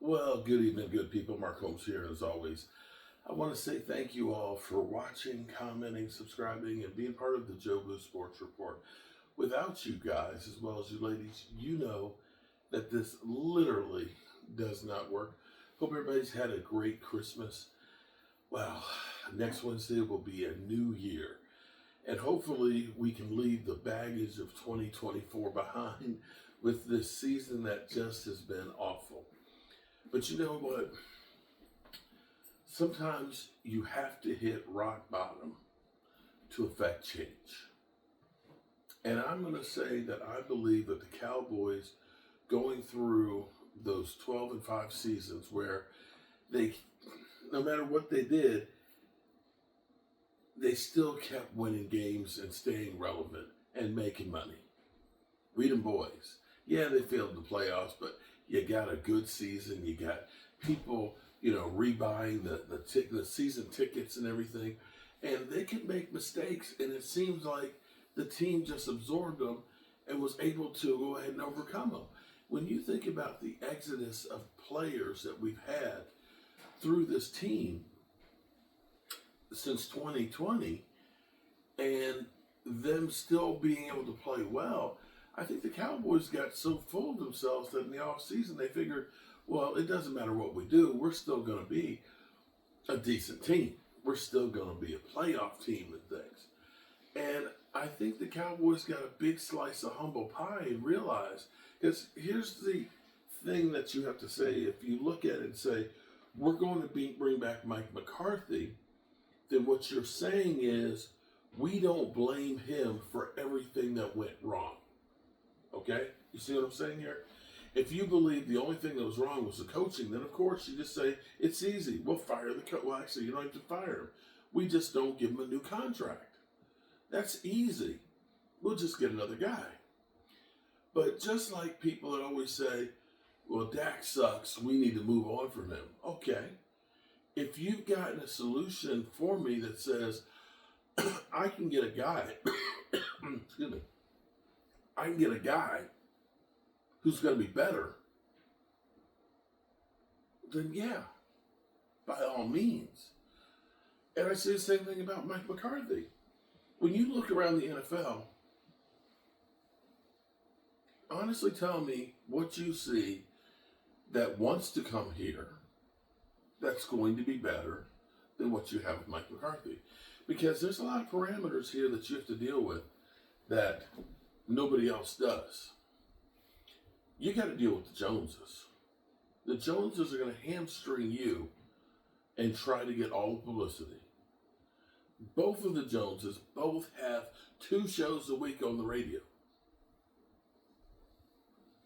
Well, good evening, good people. Mark Holmes here, as always. I want to say thank you all for watching, commenting, subscribing, and being part of the Joe Blue Sports Report. Without you guys, as well as you ladies, you know that this literally does not work. Hope everybody's had a great Christmas. Well, next Wednesday will be a new year. And hopefully we can leave the baggage of 2024 behind with this season that just has been awful. But you know what? Sometimes you have to hit rock bottom to affect change. And I'm going to say that I believe that the Cowboys going through those 12-5 seasons where they, no matter what they did, they still kept winning games and staying relevant and making money. We them boys. Yeah, they failed in the playoffs, but you got a good season. You got people, rebuying the season tickets and everything. And they can make mistakes, and it seems like the team just absorbed them and was able to go ahead and overcome them. When you think about the exodus of players that we've had through this team since 2020 and them still being able to play well, I think the Cowboys got so full of themselves that in the offseason they figured, well, it doesn't matter what we do, we're still going to be a decent team. We're still going to be a playoff team and things. And I think the Cowboys got a big slice of humble pie and realized, because here's the thing that you have to say. If you look at it and say, we're going to bring back Mike McCarthy, then what you're saying is we don't blame him for everything that went wrong. Okay? You see what I'm saying here? If you believe the only thing that was wrong was the coaching, then of course you just say, it's easy. We'll fire the coach. Well, actually, you don't have to fire him. We just don't give him a new contract. That's easy. We'll just get another guy. But just like people that always say, well, Dak sucks, we need to move on from him. Okay. If you've gotten a solution for me that says, I can get a guy, excuse me, I can get a guy who's going to be better, then yeah, by all means. And I say the same thing about Mike McCarthy. When you look around the NFL, honestly tell me what you see that wants to come here that's going to be better than what you have with Mike McCarthy. Because there's a lot of parameters here that you have to deal with that nobody else does. You got to deal with the Joneses. The Joneses are going to hamstring you and try to get all the publicity. Both of the Joneses both have 2 shows a week on the radio.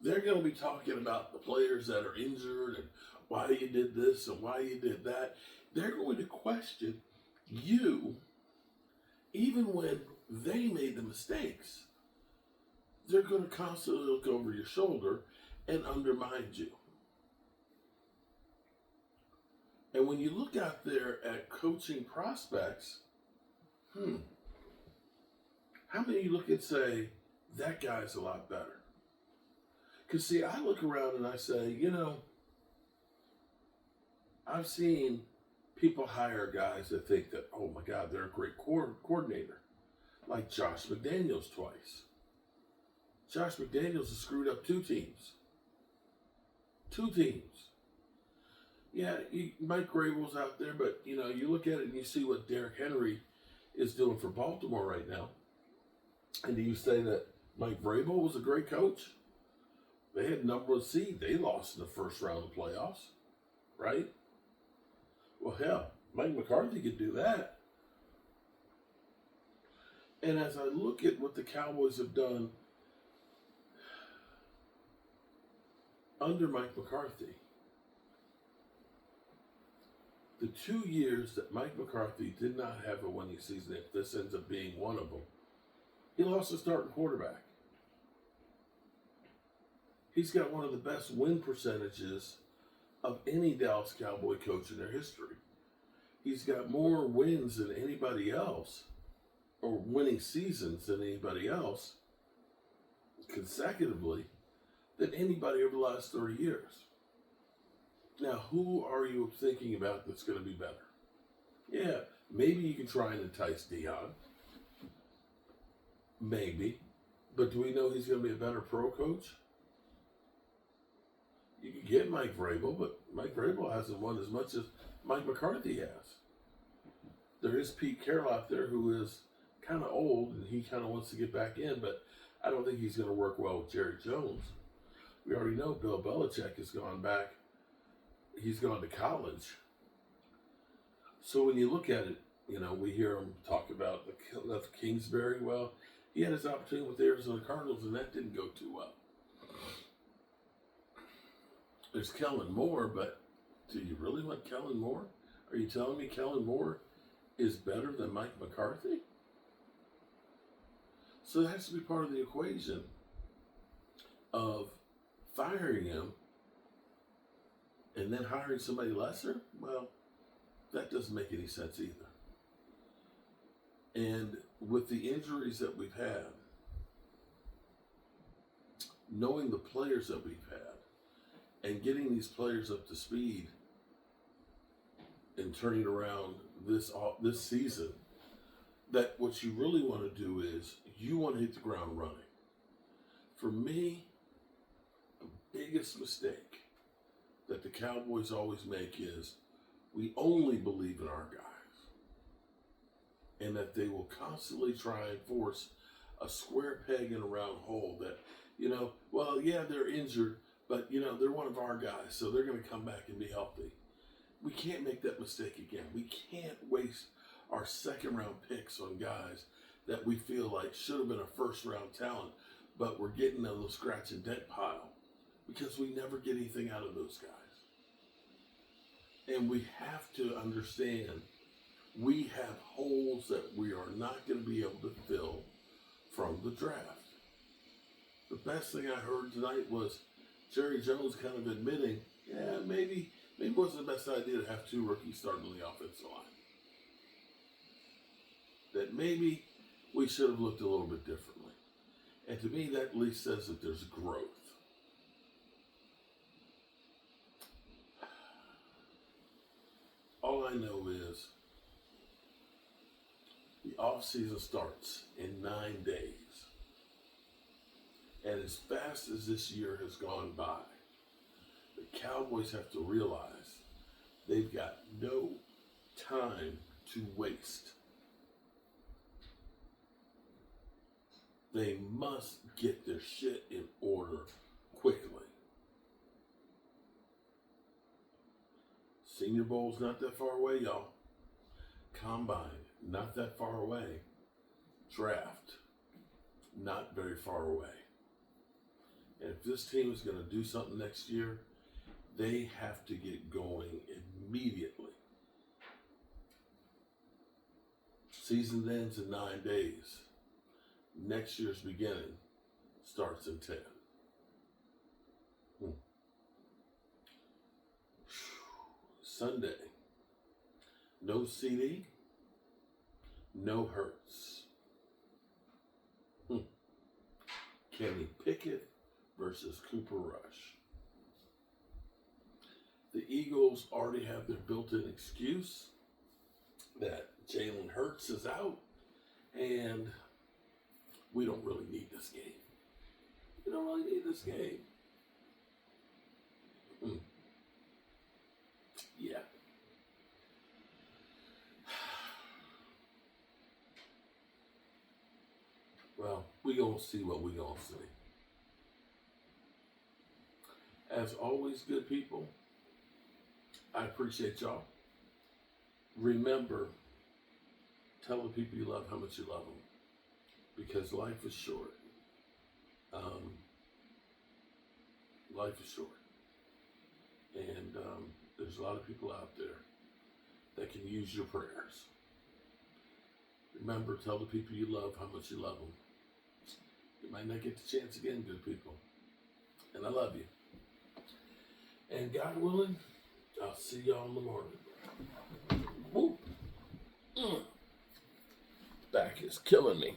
They're going to be talking about the players that are injured and why you did this and why you did that. They're going to question you even when they made the mistakes. They're going to constantly look over your shoulder and undermine you. And when you look out there at coaching prospects, how many of you look and say, that guy's a lot better? Because see, I look around and I say, I've seen people hire guys that think that, oh my God, they're a great coordinator. Like Josh McDaniels twice. Josh McDaniels has screwed up 2 teams. 2 teams. Yeah, Mike Vrabel's out there, but, you look at it and you see what Derrick Henry is doing for Baltimore right now. And do you say that Mike Vrabel was a great coach? They had number 1 seed. They lost in the first round of playoffs, right? Well, hell, Mike McCarthy could do that. And as I look at what the Cowboys have done under Mike McCarthy, the 2 years that Mike McCarthy did not have a winning season, if this ends up being one of them, he lost a starting quarterback. He's got one of the best win percentages of any Dallas Cowboy coach in their history. He's got more wins than anybody else, or winning seasons than anybody else, consecutively, than anybody over the last 30 years. Now, who are you thinking about that's going to be better? Yeah, maybe you can try and entice Dion. Maybe. But do we know he's going to be a better pro coach? You can get Mike Vrabel, but Mike Vrabel hasn't won as much as Mike McCarthy has. There is Pete Carroll out there who is kind of old and he kind of wants to get back in, but I don't think he's going to work well with Jerry Jones. We already know Bill Belichick has gone back. He's gone to college. So when you look at it, we hear him talk about the Kingsbury. Well, he had his opportunity with the Arizona Cardinals, and that didn't go too well. There's Kellen Moore, but do you really want Kellen Moore? Are you telling me Kellen Moore is better than Mike McCarthy? So that has to be part of the equation of firing him and then hiring somebody lesser. Well, that doesn't make any sense either. And with the injuries that we've had, knowing the players that we've had, and getting these players up to speed and turning around this season, that what you really want to do is you want to hit the ground running. For me, the biggest mistake that the Cowboys always make is we only believe in our guys, and that they will constantly try and force a square peg in a round hole that, well, yeah, they're injured, but, they're one of our guys, so they're going to come back and be healthy. We can't make that mistake again. We can't waste our second-round picks on guys that we feel like should have been a first-round talent, but we're getting a little scratch and dent pile because we never get anything out of those guys. And we have to understand we have holes that we are not going to be able to fill from the draft. The best thing I heard tonight was Jerry Jones kind of admitting, yeah, maybe it wasn't the best idea to have two rookies starting on the offensive line. That maybe we should have looked a little bit differently. And to me, that at least says that there's growth. All I know is the offseason starts in 9 days. And as fast as this year has gone by, the Cowboys have to realize they've got no time to waste. They must get their shit in order quickly. Senior Bowl's not that far away, y'all. Combine, not that far away. Draft, not very far away. And if this team is going to do something next year, they have to get going immediately. Season ends in 9 days. Next year's beginning starts in 10. Sunday. No CD. No Hurts. Kenny Pickett versus Cooper Rush. The Eagles already have their built-in excuse that Jalen Hurts is out, and we don't really need this game. We don't really need this game. Yeah. Well, we gonna see what we gonna see. As always, good people, I appreciate y'all. Remember, tell the people you love how much you love them, because life is short. Life is short. And there's a lot of people out there that can use your prayers. Remember, tell the people you love how much you love them. You might not get the chance again, good people. And I love you. And God willing, I'll see y'all in the morning. Woo. Back is killing me.